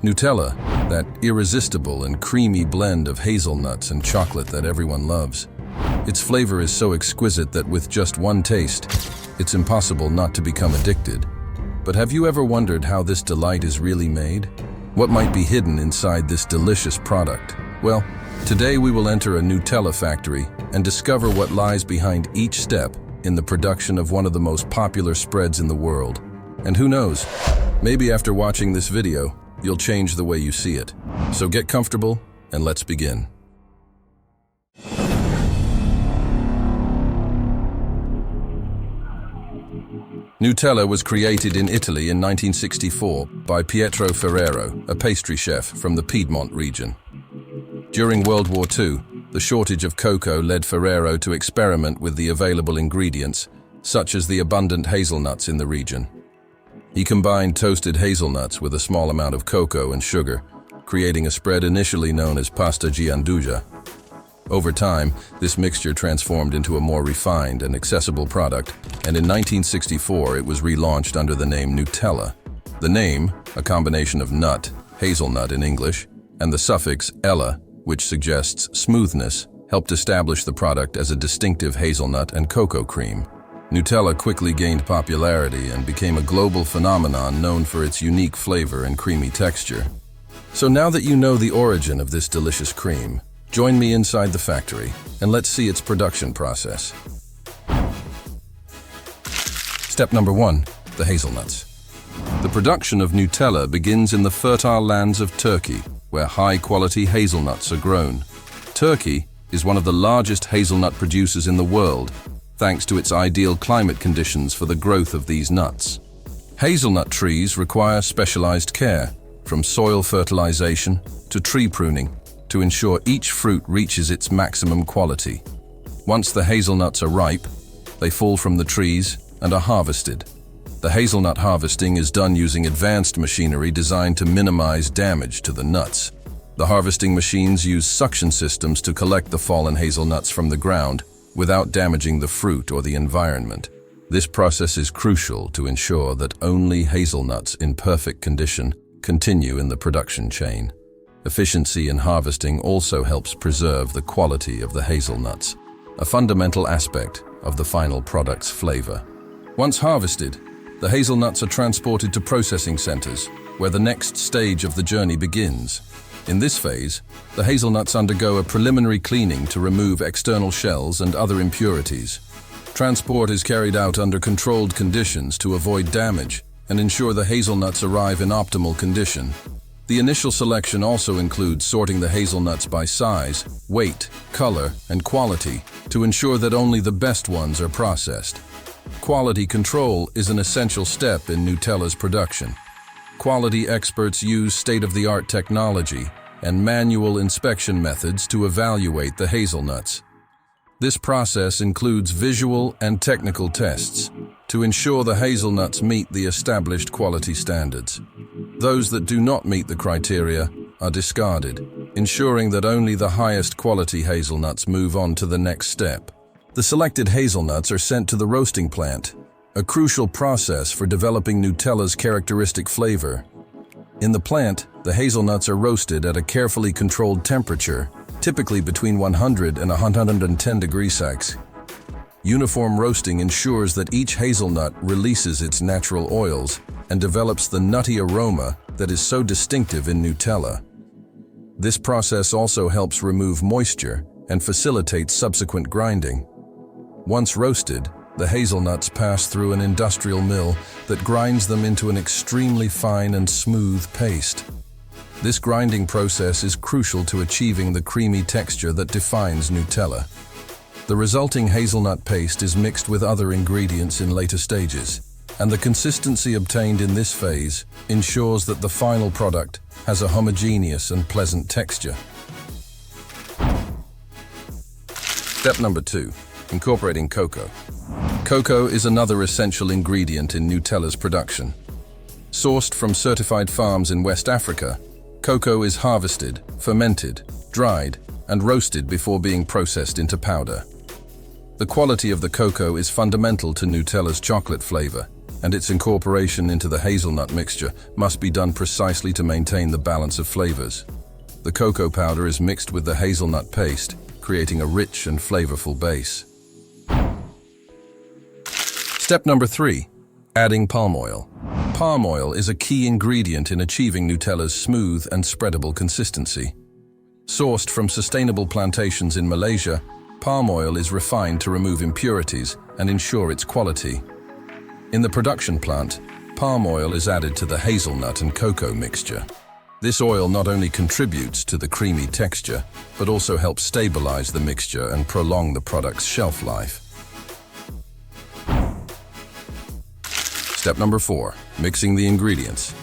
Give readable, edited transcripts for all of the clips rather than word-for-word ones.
Nutella, that irresistible and creamy blend of hazelnuts and chocolate that everyone loves. Its flavor is so exquisite that with just one taste, it's impossible not to become addicted. But have you ever wondered how this delight is really made? What might be hidden inside this delicious product? Well, today we will enter a Nutella factory and discover what lies behind each step in the production of one of the most popular spreads in the world. And who knows, maybe after watching this video, you'll change the way you see it. So get comfortable and let's begin. Nutella was created in Italy in 1964 by Pietro Ferrero, a pastry chef from the Piedmont region. During World War II, the shortage of cocoa led Ferrero to experiment with the available ingredients, such as the abundant hazelnuts in the region. He combined toasted hazelnuts with a small amount of cocoa and sugar, creating a spread initially known as pasta gianduja. Over time, this mixture transformed into a more refined and accessible product, and in 1964 it was relaunched under the name Nutella. The name, a combination of nut, hazelnut in English, and the suffix "ella," which suggests smoothness, helped establish the product as a distinctive hazelnut and cocoa cream. Nutella quickly gained popularity and became a global phenomenon known for its unique flavor and creamy texture. So now that you know the origin of this delicious cream, join me inside the factory and let's see its production process. Step number 1, the hazelnuts. The production of Nutella begins in the fertile lands of Turkey, where high-quality hazelnuts are grown. Turkey is one of the largest hazelnut producers in the world, thanks to its ideal climate conditions for the growth of these nuts. Hazelnut trees require specialized care, from soil fertilization to tree pruning, to ensure each fruit reaches its maximum quality. Once the hazelnuts are ripe, they fall from the trees and are harvested. The hazelnut harvesting is done using advanced machinery designed to minimize damage to the nuts. The harvesting machines use suction systems to collect the fallen hazelnuts from the ground without damaging the fruit or the environment. This process is crucial to ensure that only hazelnuts in perfect condition continue in the production chain. Efficiency in harvesting also helps preserve the quality of the hazelnuts, a fundamental aspect of the final product's flavor. Once harvested, the hazelnuts are transported to processing centers, where the next stage of the journey begins. In this phase, the hazelnuts undergo a preliminary cleaning to remove external shells and other impurities. Transport is carried out under controlled conditions to avoid damage and ensure the hazelnuts arrive in optimal condition. The initial selection also includes sorting the hazelnuts by size, weight, color, and quality to ensure that only the best ones are processed. Quality control is an essential step in Nutella's production. Quality experts use state-of-the-art technology and manual inspection methods to evaluate the hazelnuts. This process includes visual and technical tests to ensure the hazelnuts meet the established quality standards. Those that do not meet the criteria are discarded, ensuring that only the highest quality hazelnuts move on to the next step. The selected hazelnuts are sent to the roasting plant, a crucial process for developing Nutella's characteristic flavor. In the plant, the hazelnuts are roasted at a carefully controlled temperature, typically between 100 and 110 degrees Celsius. Uniform roasting ensures that each hazelnut releases its natural oils and develops the nutty aroma that is so distinctive in Nutella. This process also helps remove moisture and facilitates subsequent grinding. Once roasted, the hazelnuts pass through an industrial mill that grinds them into an extremely fine and smooth paste. This grinding process is crucial to achieving the creamy texture that defines Nutella. The resulting hazelnut paste is mixed with other ingredients in later stages, and the consistency obtained in this phase ensures that the final product has a homogeneous and pleasant texture. Step number 2. Incorporating cocoa. Cocoa is another essential ingredient in Nutella's production. Sourced from certified farms in West Africa, cocoa is harvested, fermented, dried, and roasted before being processed into powder. The quality of the cocoa is fundamental to Nutella's chocolate flavor, and its incorporation into the hazelnut mixture must be done precisely to maintain the balance of flavors. The cocoa powder is mixed with the hazelnut paste, creating a rich and flavorful base. Step number 3. Adding palm oil. Palm oil is a key ingredient in achieving Nutella's smooth and spreadable consistency. Sourced from sustainable plantations in Malaysia, palm oil is refined to remove impurities and ensure its quality. In the production plant, palm oil is added to the hazelnut and cocoa mixture. This oil not only contributes to the creamy texture, but also helps stabilize the mixture and prolong the product's shelf life. Step number 4. Mixing the ingredients.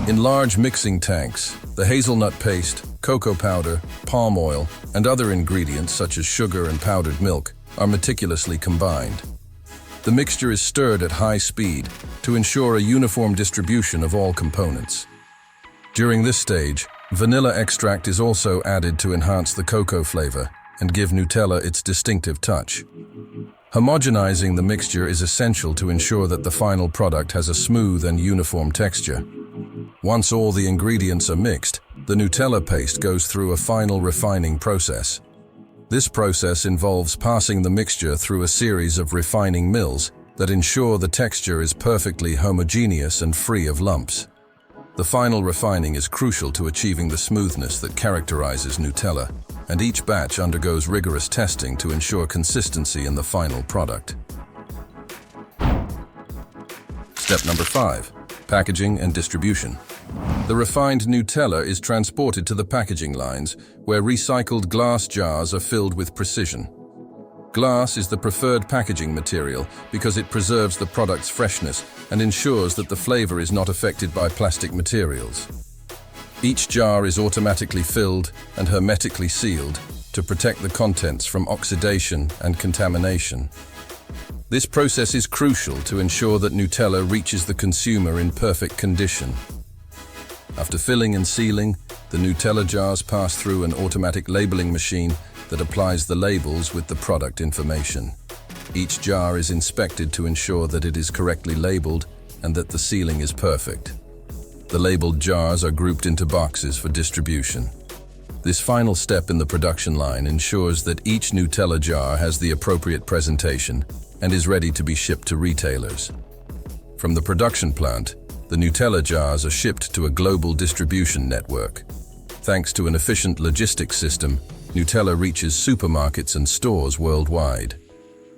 In large mixing tanks, the hazelnut paste, cocoa powder, palm oil, and other ingredients such as sugar and powdered milk are meticulously combined. The mixture is stirred at high speed to ensure a uniform distribution of all components. During this stage, vanilla extract is also added to enhance the cocoa flavor and give Nutella its distinctive touch. Homogenizing the mixture is essential to ensure that the final product has a smooth and uniform texture. Once all the ingredients are mixed, the Nutella paste goes through a final refining process. This process involves passing the mixture through a series of refining mills that ensure the texture is perfectly homogeneous and free of lumps. The final refining is crucial to achieving the smoothness that characterizes Nutella, and each batch undergoes rigorous testing to ensure consistency in the final product. Step number 5. Packaging and distribution. The refined Nutella is transported to the packaging lines, where recycled glass jars are filled with precision. Glass is the preferred packaging material because it preserves the product's freshness and ensures that the flavor is not affected by plastic materials. Each jar is automatically filled and hermetically sealed to protect the contents from oxidation and contamination. This process is crucial to ensure that Nutella reaches the consumer in perfect condition. After filling and sealing, the Nutella jars pass through an automatic labeling machine that applies the labels with the product information. Each jar is inspected to ensure that it is correctly labeled and that the sealing is perfect. The labeled jars are grouped into boxes for distribution. This final step in the production line ensures that each Nutella jar has the appropriate presentation and is ready to be shipped to retailers. From the production plant, the Nutella jars are shipped to a global distribution network. Thanks to an efficient logistics system, Nutella reaches supermarkets and stores worldwide.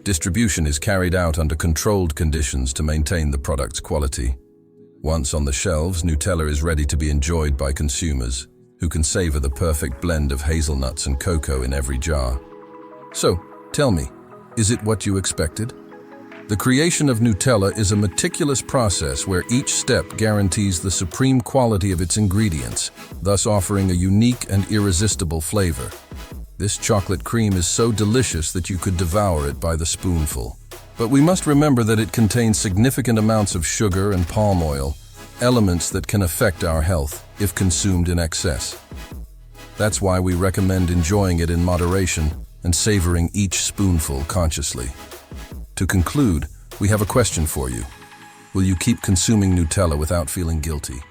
Distribution is carried out under controlled conditions to maintain the product's quality. Once on the shelves, Nutella is ready to be enjoyed by consumers, who can savor the perfect blend of hazelnuts and cocoa in every jar. So, tell me, is it what you expected? The creation of Nutella is a meticulous process where each step guarantees the supreme quality of its ingredients, thus offering a unique and irresistible flavor. This chocolate cream is so delicious that you could devour it by the spoonful. But we must remember that it contains significant amounts of sugar and palm oil, elements that can affect our health if consumed in excess. That's why we recommend enjoying it in moderation and savoring each spoonful consciously. To conclude, we have a question for you. Will you keep consuming Nutella without feeling guilty?